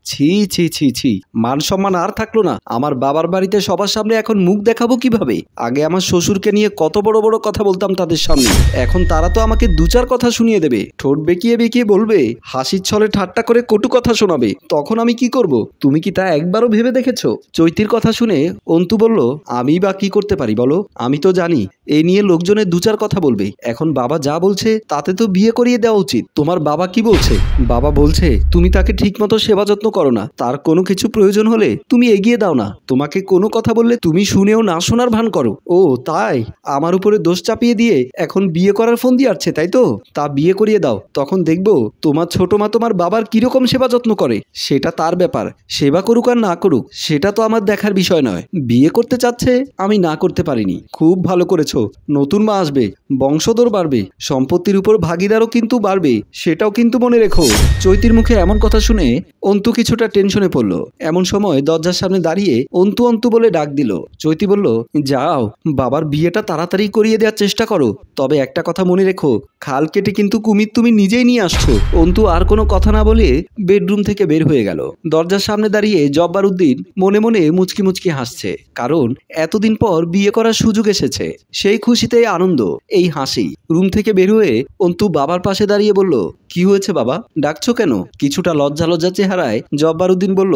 ছি ছি ছি ছি, মান সম্মান আর থাকলো না। আমার বাবার বাড়িতে সবার সামনে এখন মুখ দেখাবো কিভাবে? আগে আমার শ্বশুরকে নিয়ে কত বড় বড় কথা বলতাম তাদের সামনে, এখন তারা তো আমাকে দু চার কথা শুনিয়ে দেবে, ঠোঁট বেঁকিয়ে বেঁকিয়ে বলবে, হাসির ছলে ঠাট্টা করে কটু কথা শোনাবে। তখন আমি কি করব? তুমি কি তা একবারও ভেবে দেখেছো? চৈতির কথা শুনে অন্তু বলল, আমি বা কি করতে পারি বলো? আমি তো জানি এ নিয়ে লোকজনের দু চার কথা বলবে। এখন বাবা যা বলছে তাতে তো বিয়ে করিয়ে দেওয়া উচিত। তোমার বাবা কি বলছে? বাবা বলছে তুমি তাকে ঠিকমতো সেবা যত্ন করো না, তার কোনো কিছু প্রয়োজন হলে তুমি এগিয়ে দাও না, তোমাকে কোনো কথা বললে তুমি শুনেও না শোনার ভান করো। ও তাই? আমার উপরে দোষ চাপিয়ে দিয়ে এখন বিয়ে করার ফোন দিয়ে আসছে, তাই তো? তা বিয়ে করিয়ে দাও, তখন দেখবো তোমার ছোট মা তোমার বাবার কিরকম সেবা যত্ন করে। সেটা তার ব্যাপার, সেবা করুক আর না করুক সেটা তো আমার দেখার বিষয় নয়। বিয়ে করতে চাচ্ছে, আমি না করতে পারিনি। খুব ভালো করেছো, নতুন মা আসবে, বংশধর বাড়বে, সম্পত্তির উপর ভাগিদারও কিন্তু বাড়বে, সেটাও কিন্তু মনে রেখো। চৈতির মুখে এমন কথা শুনে অন্তু কিছুটা টেনশনে পড়ল। এমন সময় দরজার সামনে দাঁড়িয়ে অন্তু অন্তু বলে ডাক দিল। চৈতি বলল, যাও, বাবার বিয়েটা তাড়াতাড়ি করিয়ে দেওয়ার চেষ্টা করো, তবে একটা কথা মনে রেখো, খাল কেটে কিন্তু কুমির তুমি নিজেই নিয়ে আসছো। অন্তু আর কোনো কথা না বলে বেডরুম থেকে বের হয়ে গেল। দরজার সামনে দাঁড়িয়ে জব্বার উদ্দিন মনে মনে মুচকি মুচকি হাসছে, কারণ এতদিন পর বিয়ে করার সুযোগ এসেছে। সেই খুশিতে আনন্দ, এই হাসি। রুম থেকে বের হয়ে অন্তু বাবার পাশে দাঁড়িয়ে বলল, কি হয়েছে বাবা, ডাকছো কেন? কিছুটা লজ্জা লজ্জা চেহারায় জব্বার উদ্দিন বলল,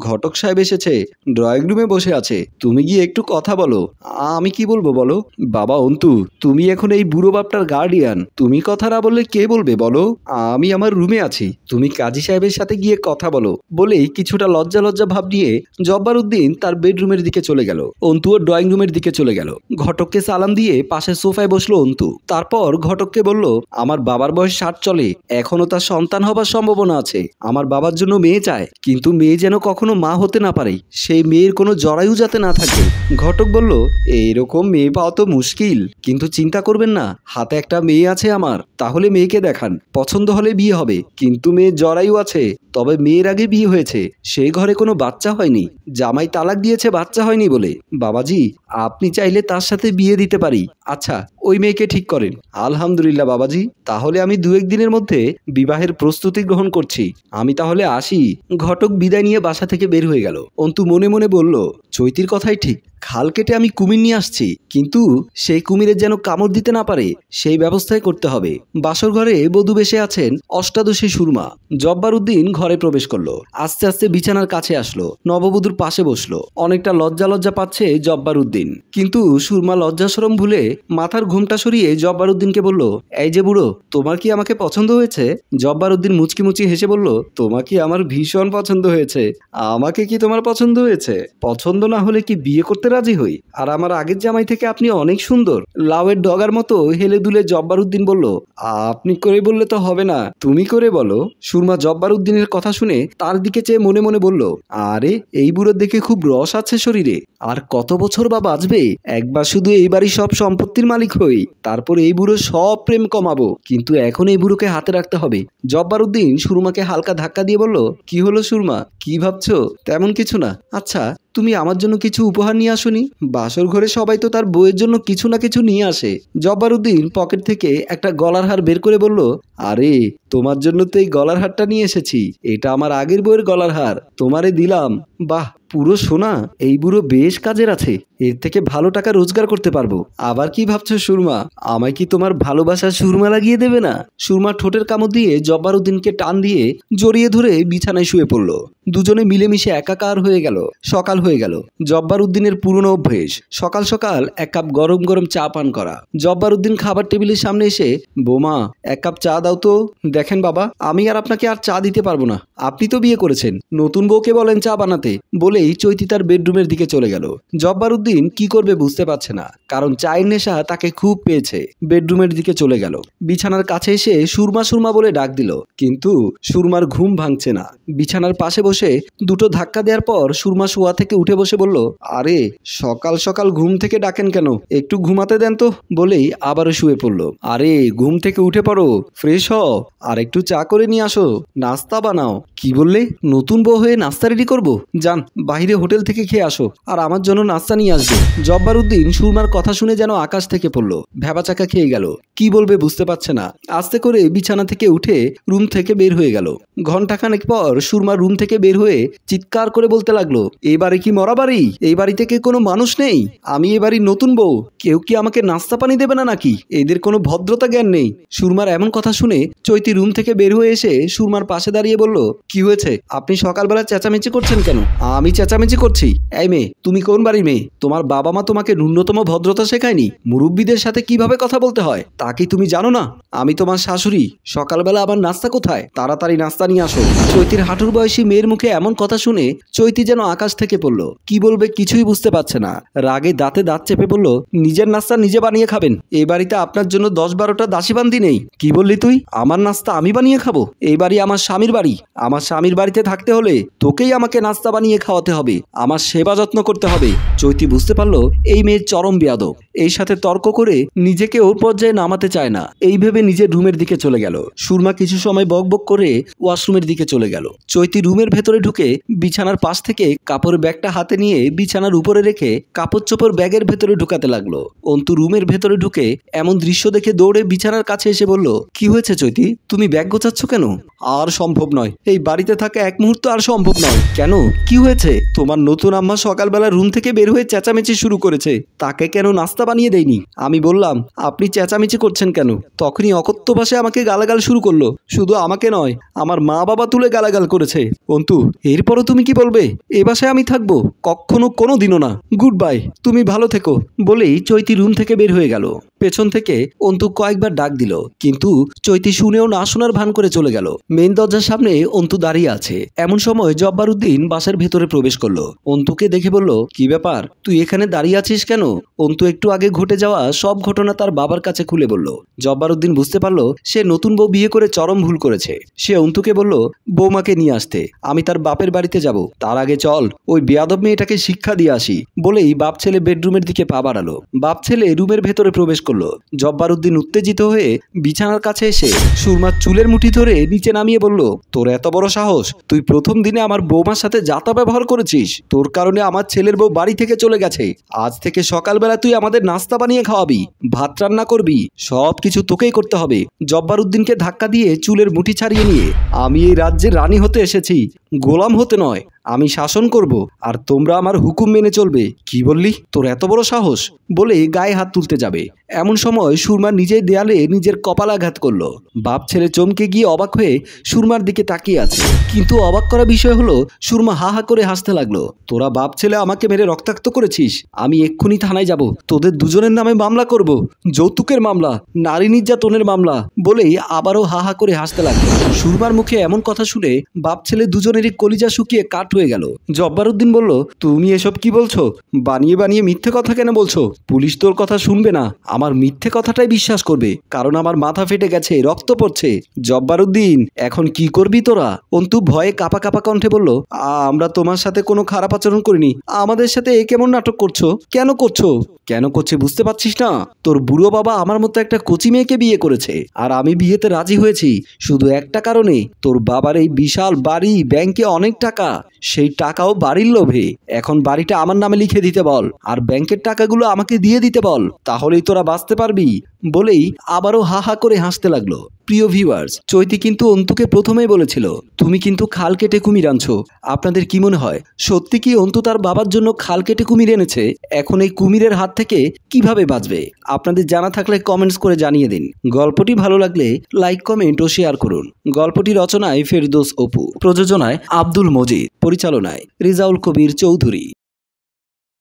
ঘটক সাহেব এসেছে, ড্রয়িং রুমে বসে আছে, তুমি গিয়ে একটু কথা বলো। আমি কি বলবো বলো? বাবা অন্তু, তুমি এখন এই বুড়ো বাপটার গার্ডিয়ান, তুমি কথা না বললে কে বলবে বলো? আমি আমার রুমে আছি, তুমি কাজী সাহেবের সাথে গিয়ে কথা বলো। বলেই কিছুটা লজ্জা লজ্জা ভাব নিয়ে জব্বার উদ্দিন তার বেডরুমের দিকে চলে গেল। অন্তু ওর ড্রয়িং রুমের দিকে চলে গেল। ঘটককে সালাম দিয়ে পাশের সোফায় বসলো অন্তু। তারপর ঘটককে বলল, আমার বাবার বয়স 60 চলে, এখনো তার সন্তান হবার সম্ভাবনা আছে। আমার বাবার জন্য মেয়ে চায়, কিন্তু মেয়ে যেন কখনো মা হতে না পারে, সেই মেয়ের কোনো জরায়ু যাতে না থাকে। ঘটক বলল, এইরকম মেয়ে পাওয়া তো মুশকিল, কিন্তু চিন্তা করবেন না, হাতে একটা মেয়ে আছে আমার, তাহলে মেয়েকে দেখান, পছন্দ হলে বিয়ে হবে। কিন্তু মেয়ের জরায়ু আছে, তবে মেয়ের আগে বিয়ে হয়েছে, সেই ঘরে কোনো বাচ্চা হয়নি, জামাই তালাক দিয়েছে বাচ্চা হয়নি বলে। বাবাজি, আপনি চাইলে তার সাথে বিয়ে দিতে পারি। আচ্ছা, ওই মেয়েকে ঠিক করেন। আলহামদুলিল্লাহ বাবাজি, তাহলে আমি দু একদিনের মধ্যে বিবাহের প্রস্তুতি গ্রহণ করছি, আমি তাহলে আসি। ঘটক বিদায় নিয়ে বাসা থেকে বের হয়ে গেল। অন্তু মনে মনে বলল, চৈতির কথাই ঠিক, খাল কেটে আমি কুমির নিয়ে আসছি, কিন্তু সেই কুমিরের যেন কামড় দিতে না পারে, সেই ব্যবস্থাই করতে হবে। বাসর ঘরে বধূ বেশে আছেন অষ্টাদশী সুরমা। জব্বার উদ্দিন ঘরে প্রবেশ করলো, আস্তে আস্তে বিছানার কাছে আসলো, নববধূর পাশে বসলো। অনেকটা লজ্জা লজ্জা পাচ্ছে জব্বার উদ্দিন, কিন্তু সুরমা লজ্জাশরম ভুলে মাথার ঘোমটা সরিয়ে জব্বার উদ্দিনকে বলল, এই যে বুড়ো, তোমার কি আমাকে পছন্দ হয়েছে? জব্বার উদ্দিন মুচকি মুচকি হেসে বলল, তোমাকে আমার ভীষণ পছন্দ হয়েছে। আমাকে কি তোমার পছন্দ হয়েছে? পছন্দ না হলে কি বিয়ে করতে রাজি হই? আর আমার আগের জামাই থেকে আপনি অনেক সুন্দর। লাউয়ের ডগার মতো হেলে দুলে জব্বার উদ্দিন বলল, আপনি করে বললে তো হবে না, তুমি করে বলো। সুরমা জব্বার উদ্দিনের কথা শুনে তার দিকে চেয়ে মনে মনে বলল, আরে এই বুড়োর দেখে খুব রস আছে শরীরে, আর কত বছর বা বাঁচবে? একবার শুধু এই বাড়ির সব সম্পত্তির মালিক হই, তারপর এই বুড়ো সব প্রেম কমাবো, কিন্তু এখন এই বুড়োকে হাতে রাখতে হবে। জব্বার উদ্দিন সুরমাকে হালকা ধাক্কা দিয়ে বলল, কি হলো সুরমা, কি ভাবছো? তেমন কিছু না। আচ্ছা, তুমি আমার জন্য কিছু উপহার নিয়ে আসোনি? বাসর ঘরে সবাই তো তার বউয়ের জন্য কিছু না কিছু নিয়ে আসে। জব্বার উদ্দিন পকেট থেকে একটা গলার হার বের করে বলল, আরে তোমার জন্য তো এই গলার হারটা নিয়ে এসেছি, এটা আমার আগের বউয়ের গলার হার, তোমারে দিলাম। বাহ, পুরো সোনা, এই বুড়ো বেশ কাজের আছে, এর থেকে ভালো টাকা রোজগার করতে পারবো। আবার কি ভাবছো সুরমা, আমায় কি তোমার ভালোবাসার সুরমা লাগিয়ে দেবে না? সুরমা ঠোঁটের কামড় দিয়ে জব্বার উদ্দিনকে টান দিয়ে জড়িয়ে ধরে বিছানায় শুয়ে পড়ল। দুজনে মিলেমিশে একাকার হয়ে গেল। সকাল হয়ে গেল। জব্বার উদ্দিনের পুরনো অভ্যেস সকাল সকাল এক কাপ গরম গরম চা পান করা। জব্বার উদ্দিন খাবার টেবিলের সামনে এসে, বৌমা এক কাপ চা দাও তো। দেখেন বাবা, আমি আর আপনাকে আর চা দিতে পারবো না, আপনি তো বিয়ে করেছেন, নতুন বউকে বলেন চা বানাতে। বলেই চৈতি তার বেডরুমের দিকে চলে গেল। জব্বার উদ্দিন কি করবে বুঝতে পারছে না, কারণ চায়ের নেশা তাকে খুব পেয়েছে। বেডরুমের দিকে চলে গেল। বিছানার কাছে এসে সুরমা সুরমা বলে ডাক দিল, কিন্তু সুরমার ঘুম ভাঙছে না। বিছানার পাশে বসে দুটো ধাক্কা দেওয়ার পর সুরমা শোয়া থেকে উঠে বসে বলল, আরে সকাল সকাল ঘুম থেকে ডাকেন কেন, একটু ঘুমাতে দেন তো। বলেই আবারও শুয়ে পড়ল। আরে ঘুম থেকে উঠে পড়ো, ফ্রেশ হও, আর একটু চা করে নিয়ে আসো, নাস্তা বানাও। কি বললে? নতুন বউ হয়ে নাস্তা রেডি করবো? যান, বাইরে হোটেল থেকে খেয়ে আসো, আর আমার জন্য নাস্তা নিয়ে নিয়ে আসবে। জব্বারউদ্দিন সুরমার কথা শুনে যেন আকাশ থেকে পড়লো, ভ্যাবাচাকা খেয়ে গেল। কি বলবে বুঝতে পারছে না। আস্তে করে বিছানা থেকে উঠে রুম থেকে বের হয়ে গেল। ঘন্টাখানেক পর সুরমা রুম থেকে বের হয়ে চিৎকার করে বলতে লাগলো, এই বাড়ি কি মরা বাড়ি? এই বাড়িতে কি কোনো মানুষ নেই? আমি এ বাড়ির নতুন বউ, কেউ কি আমাকে নাস্তা পানি দেবে না নাকি? এদের কোনো ভদ্রতা জ্ঞান নেই। সুরমার এমন কথা শুনে চৈতি রুম থেকে বের হয়ে এসে সুরমার পাশে দাঁড়িয়ে বলল, কি হয়েছে? আপনি সকালবেলা চেঁচামেচি করছেন কেন? আমি চেঁচামেচি করছি? এই মেয়ে, তুমি কোন বাড়ির মেয়ে? তোমার বাবা মা তোমাকে ন্যূনতম ভদ্রতা শেখায়নি? মুরব্বীদের সাথে কিভাবে কথা বলতে হয় তা কি তুমি জানো না? আমি তোমার শাশুড়ি। সকালবেলা আবার নাস্তা কোথায়? তাড়াতাড়ি নাস্তা নিয়ে আসো। চৈতির হাঁটুর বয়সী মেয়ের মুখে এমন কথা শুনে চৈতি যেন আকাশ থেকে পড়ল। কি বলবে কিছুই বুঝতে পারছে না। রাগে দাঁতে দাঁত চেপে বলল, নিজের নাস্তা নিজে বানিয়ে খাবেন। এই বাড়িতে আপনার জন্য 10-12টা দাসীবান্দি নেই? কি বললি তুই? আমার নাস্তা আমি বানিয়ে খাবো? এই বাড়ি আমার স্বামীর বাড়ি। আমার স্বামীর বাড়িতে থাকতে হলে তোকেই আমাকে নাস্তা বানিয়ে খাওয়াতে হবে, আমার সেবা যত্ন করতে হবে। চৈতি বুঝতে পারলো এই মেয়ের চরম বেয়াদব। এই সাথে তর্ক করে নিজেকে ওর পর্যায়ে নামাতে চায় না, এই ভেবে নিজের রুমের দিকে চলে গেল। সুরমা কিছু সময় বকবক করে ওয়াশরুমের দিকে চলে গেল। চৈতি রুমের ভেতরে ঢুকে বিছানার পাশ থেকে কাপড়ের ব্যাগটা হাতে নিয়ে বিছানার উপরে রেখে কাপড় চোপড় ব্যাগের ভেতরে ঢুকাতে লাগলো। অন্তু রুমের ভেতরে ঢুকে এমন দৃশ্য দেখে দৌড়ে বিছানার কাছে এসে বলল, কি হয়েছে চৈতি? তুমি ব্যাগ গোছাচ্ছ কেন? আর সম্ভব নয়, এই বাড়িতে থাকা এক মুহূর্ত আর সম্ভব নয়। কেন, কি হয়েছে? তোমার নতুন আম্মা সকালবেলা রুম থেকে বের হয়ে চেঁচামেচি শুরু করেছে। তাকে কেন নাস্তা বানিয়ে দেয়নি? আমি বললাম, আপনি চেঁচামেচি করছেন কেন? তখনই অকথ্য ভাষায় আমাকে গালাগাল শুরু করলো। শুধু আমাকে নয়, আমার মা বাবা তুলে গালাগাল করেছে। অন্তু, এরপরও তুমি কি বলবে? এ বাসায় আমি থাকবো? কখনো কোনো দিনও না। গুড বাই, তুমি ভালো থেকো। বলেই চৈতি রুম থেকে বের হয়ে গেল। পেছন থেকে অন্তু কয়েকবার ডাক দিল, কিন্তু চৈতি শুনেও না শোনার ভান করে চলে গেল। মেইন দরজার সামনে অন্তু দাঁড়িয়ে আছে। এমন সময় জব্বারউদ্দিন বাসার ভেতরে প্রবেশ করলো। অন্তুকে দেখে বলল, কি ব্যাপার, তুই এখানে দাঁড়িয়ে আছিস কেন? অন্তু একটু আগে ঘটে যাওয়া সব ঘটনা তার বাবার কাছে খুলে বলল। জব্বারউদ্দিন বুঝতে পারলো সে নতুন বউ বিয়ে করে চরম ভুল করেছে। সে অন্তুকে বলল, বৌমাকে নিয়ে আসতে, আমি তার বাপের বাড়িতে যাব। তার আগে চল ওই বেয়াদব মেয়েটাকে শিক্ষা দিয়ে আসি। বলেই বাপ ছেলে বেডরুমের দিকে পা বাড়ালো। বাপ ছেলে রুমের ভেতরে প্রবেশ করলো। জব্বারউদ্দিন উত্তেজিত হয়ে বিছানার কাছে এসে সুরমার চুলের মুঠি ধরে নিচে নামিয়ে বলল, তোর এত বড় সাহস? তুই প্রথম দিনে আমার বৌমার সাথে যাতা ব্যবহার করেছিস। তোর কারণে আমার ছেলের বউ বাড়ি থেকে চলে গেছে। আজ থেকে সকালবেলা তুই আমাদের নাস্তা বানিয়ে খাওয়াবি, ভাত রান্না করবি, সব কিছু তোকেই করতে হবে। জব্বারউদ্দিনকে ধাক্কা দিয়ে চুলের মুঠি ছাড়িয়ে নিয়ে, আমি এই রাজ্যের রানী হতে এসেছি, গোলাম হতে নয়। আমি শাসন করব, আর তোমরা আমার হুকুম মেনে চলবে। কি বললি? তোর এত বড় সাহস? বলে গায়ে হাত তুলতে যাবে। এমন সময় সুরমা নিজেই দেয়ালে নিজের কপালাঘাত করলো। বাপ ছেলে চমকে গিয়ে অবাক হয়ে সুরমার দিকে তাকিয়ে আছে। কিন্তু অবাক করা বিষয় হলো, সুরমা হা হা করে হাসতে লাগলো। তোরা বাপ ছেলে আমাকে মেরে রক্তাক্ত করেছিস। আমি এক্ষুনি থানায় যাব, তোদের দুজনের নামে মামলা করব, যৌতুকের মামলা, নারী নির্যাতনের মামলা। বলেই আবারও হা হা করে হাসতে লাগলো। সুরমার মুখে এমন কথা শুনে বাপ ছেলে দুজনেরই কলিজা শুকিয়ে কাঠ হয়ে গেল। জব্বারউদ্দিন বলল, তুমি এসব কি বলছো? বানিয়ে বানিয়ে মিথ্যে কথা কেন বলছো? পুলিশ তোর কথা শুনবে না, আমার মিথ্যে কথাটাই বিশ্বাস করবে, কারণ আমার মাথা ফেটে গেছে, রক্ত পড়ছে। জব্বারউদ্দিন, এখন কি করবি তোরা? অন্তু ভয়ে কাঁপা কাঁপা কণ্ঠে বলল, আমরা তোমার সাথে কোনো খারাপ আচরণ করিনি। আমাদের সাথে এ কেমন নাটক করছো? কেন করছো? কেন করছে বুঝতে পারছিস না? তোর বুড়ো বাবা আমার মতো একটা কচি মেয়েকে বিয়ে করেছে, আর আমি বিয়েতে রাজি হয়েছি শুধু একটা কারণে, তোর বাবার এই বিশাল বাড়ি, ব্যাংকে অনেক টাকা, সেই টাকাও বাড়ির লোভে। এখন বাড়িটা আমার নামে লিখে দিতে বল, আর ব্যাংকের টাকাগুলো আমাকে দিয়ে দিতে বল, তাহলেই তোরা বাঁচতে পারবি। বলেই আবারও হা হা করে হাসতে লাগলো। প্রিয় ভিউয়ার্স, চৈতি কিন্তু অন্তুকে প্রথমেই বলেছিল, তুমি কিন্তু খাল কেটে কুমির আনছো। আপনাদের কি মনে হয়, সত্যি কি অন্তু তার বাবার জন্য খাল কেটে কুমির এনেছে? এখন এই কুমিরের হাত থেকে কিভাবে বাঁচবে? আপনাদের জানা থাকলে কমেন্টস করে জানিয়ে দিন। গল্পটি ভালো লাগলে লাইক, কমেন্ট ও শেয়ার করুন। গল্পটি রচনায় ফেরদৌস অপু, প্রযোজনায় আব্দুল মজিদ, পরিচালনায় রিজাউল কবির চৌধুরী।